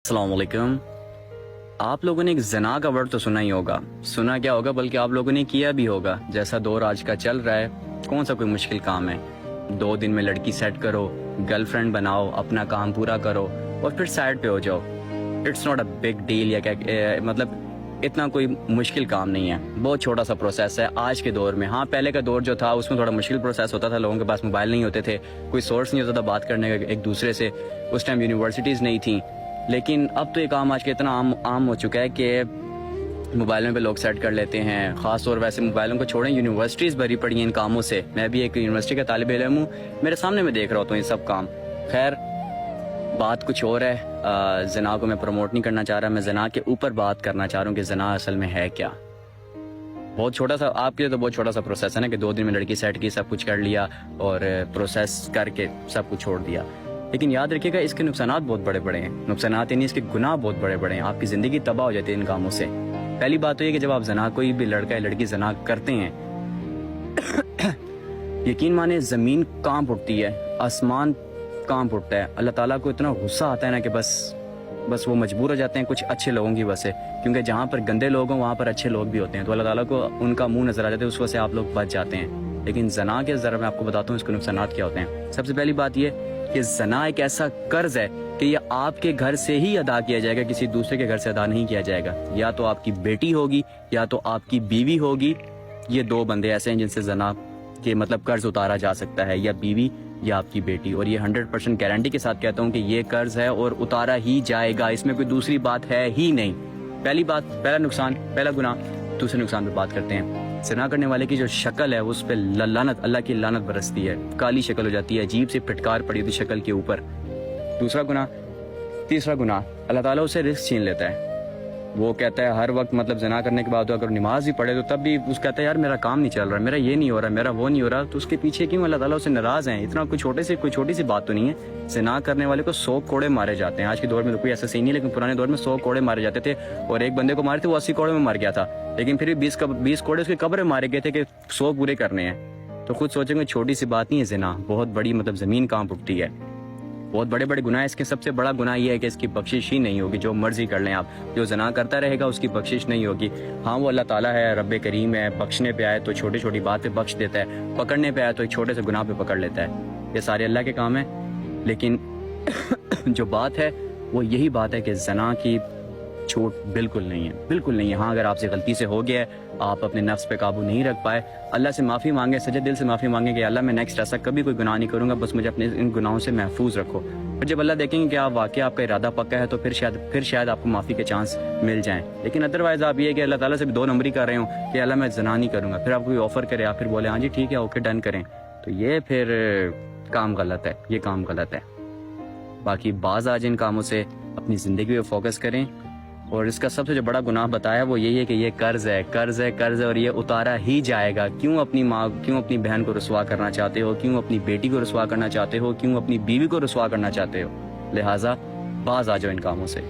अस्सलाम वालेकुम। आप लोगों ने एक ज़ना का वर्ड तो सुना ही होगा, सुना क्या होगा बल्कि आप लोगों ने किया भी होगा। जैसा दौर आज का चल रहा है, कौन सा कोई मुश्किल काम है? 2 दिन में लड़की सेट करो, गर्लफ्रेंड बनाओ, अपना काम पूरा करो और फिर साइड पे हो जाओ। It's not a big deal या क्या मतलब इतना कोई मुश्किल काम नहीं है, बहुत छोटा सा प्रोसेस है आज के दौर में। हाँ, पहले का दौर जो था उसमें थोड़ा मुश्किल प्रोसेस होता था, लोगों के पास मोबाइल नहीं होते थे, कोई सोर्स नहीं होता था बात करने का एक दूसरे से, उस टाइम यूनिवर्सिटीज़ नहीं थी। लेकिन अब तो ये काम आज के इतना आम हो चुका है कि मोबाइलों पे लोग सेट कर लेते हैं। ख़ास तौर वैसे मोबाइलों को छोड़ें, यूनिवर्सिटीज़ भरी पड़ी हैं इन कामों से। मैं भी एक यूनिवर्सिटी का तालिब इल्म हूँ, मेरे सामने मैं देख रहा होता हूँ ये सब काम। खैर, बात कुछ और है। ज़ना को मैं प्रमोट नहीं करना चाह रहा, मैं ज़ना के ऊपर बात करना चाह रहा हूँ कि ज़ना असल में है क्या। बहुत छोटा सा, आपके लिए तो बहुत छोटा सा प्रोसेस है ना कि 2 दिन में लड़की सेट की, सब कुछ कर लिया और प्रोसेस करके सब कुछ छोड़ दिया। लेकिन याद रखिएगा इसके नुकसानात बहुत बड़े बड़े हैं। नुकसानात यानी इसके गुनाह बहुत बड़े बड़े हैं, आपकी ज़िंदगी तबाह हो जाती है इन कामों से। पहली बात तो ये कि जब आप ज़ना, कोई भी लड़का या लड़की ज़ना करते हैं, यकीन माने ज़मीन कांप उठती है, आसमान कांप उठता है। अल्लाह ताला को इतना गुस्सा आता है ना कि बस वो मजबूर हो जाते हैं कुछ अच्छे लोगों की वजह से, क्योंकि जहाँ पर गंदे लोग हों वहाँ पर अच्छे लोग भी होते हैं, तो अल्लाह ताला को उनका मुंह नजर आ जाता है, उस वजह से आप लोग बच जाते हैं। लेकिन ज़ना के ज़रा मैं आपको बताता हूँ इसके नुकसानात क्या होते हैं। सबसे पहली बात ये कि ज़ना एक ऐसा कर्ज है कि ये आपके घर से ही अदा किया जाएगा, किसी दूसरे के घर से अदा नहीं किया जाएगा। या तो आपकी बेटी होगी या तो आपकी बीवी होगी। ये 2 बंदे ऐसे हैं जिनसे ज़ना के मतलब कर्ज उतारा जा सकता है, या बीवी या आपकी बेटी। और ये 100% गारंटी के साथ कहता हूँ कि ये कर्ज है और उतारा ही जाएगा, इसमें कोई दूसरी बात है ही नहीं। पहली बात, पहला नुकसान, पहला गुनाह। दूसरे नुकसान पे बात करते हैं। ज़ना करने वाले की जो शक्ल है उस पर लानत, अल्लाह की लानत बरसती है, काली शक्ल हो जाती है, अजीब सी फिटकार पड़ी होती शक्ल के ऊपर। दूसरा गुनाह। तीसरा गुनाह, अल्लाह ताला उसे रिस्क छीन लेता है। वो कहता है हर वक्त मतलब ज़ना करने के बाद तो अगर नमाज भी पढ़े तो तब भी उस कहता है यार मेरा काम नहीं चल रहा, मेरा ये नहीं हो रहा, मेरा वो नहीं हो रहा। तो उसके पीछे क्यों अल्लाह ताला उससे नाराज़ हैं? इतना कोई छोटी सी बात तो नहीं है। ज़ना करने वाले को 100 कोड़े मारे जाते हैं। आज के दौर में तो कोई ऐसा सही नहीं, लेकिन पुराने दौर में 100 कोड़े मारे जाते थे। और एक बंदे को मारे थे वो 80 कोड़े में मर गया था, लेकिन फिर भी 20 कोड़े उसके कब्र में मारे गए थे कि 100 पूरे करने हैं। तो खुद सोचेंगे छोटी सी बात नहीं है ज़ना, बहुत बड़ी मतलब ज़मीन कांप उठती है। बहुत बड़े बड़े गुनाह है इसके। सबसे बड़ा गुनाह ये है कि इसकी बख्शिश ही नहीं होगी। जो मर्जी कर लें आप, जो ज़ना करता रहेगा उसकी बख्शिश नहीं होगी। हाँ, वो अल्लाह ताला है, रब्बे करीम है, बख्शने पे आए तो छोटी छोटी बात पे बख्श देता है, पकड़ने पे आए तो एक छोटे से गुनाह पे पकड़ लेता है। ये सारे अल्लाह के काम है। लेकिन जो बात है वो यही बात है कि ज़ना की छूट बिल्कुल नहीं है, बिल्कुल नहीं है। हाँ, अगर आपसे गलती से हो गया है, आप अपने नफ्स पे काबू नहीं रख पाए, अल्लाह से माफ़ी मांगे, सच्चे दिल से माफ़ी मांगे कि अल्लाह मैं नेक्स्ट ऐसा कभी कोई गुनाह नहीं करूँगा, बस मुझे अपने इन गुनाहों से महफूज रखो। और जब अल्लाह देखेंगे कि आप वाकई आपका इरादा पक्का है तो फिर शायद आपको माफ़ी के चांस मिल जाएं। लेकिन अदरवाइज़ आप ये कि अल्लाह ताला से भी 2 नंबरी कर रहे हो कि अल्लाह मैं ज़ना नहीं करूँगा, फिर आपको कोई ऑफ़र करे, आप फिर बोले हाँ जी ठीक है ओके डन करें, तो ये फिर काम गलत है, ये काम गलत है। बाकी बाज आज इन कामों से अपनी ज़िंदगी पे फोकस करें। और इसका सबसे जो बड़ा गुनाह बताया वो यही है कि ये कर्ज है और ये उतारा ही जाएगा। क्यों अपनी माँ, क्यों अपनी बहन को रुसवा करना चाहते हो? क्यों अपनी बेटी को रुसवा करना चाहते हो? क्यों अपनी बीवी को रुसवा करना चाहते हो? लिहाजा बाज आ जाओ इन कामों से।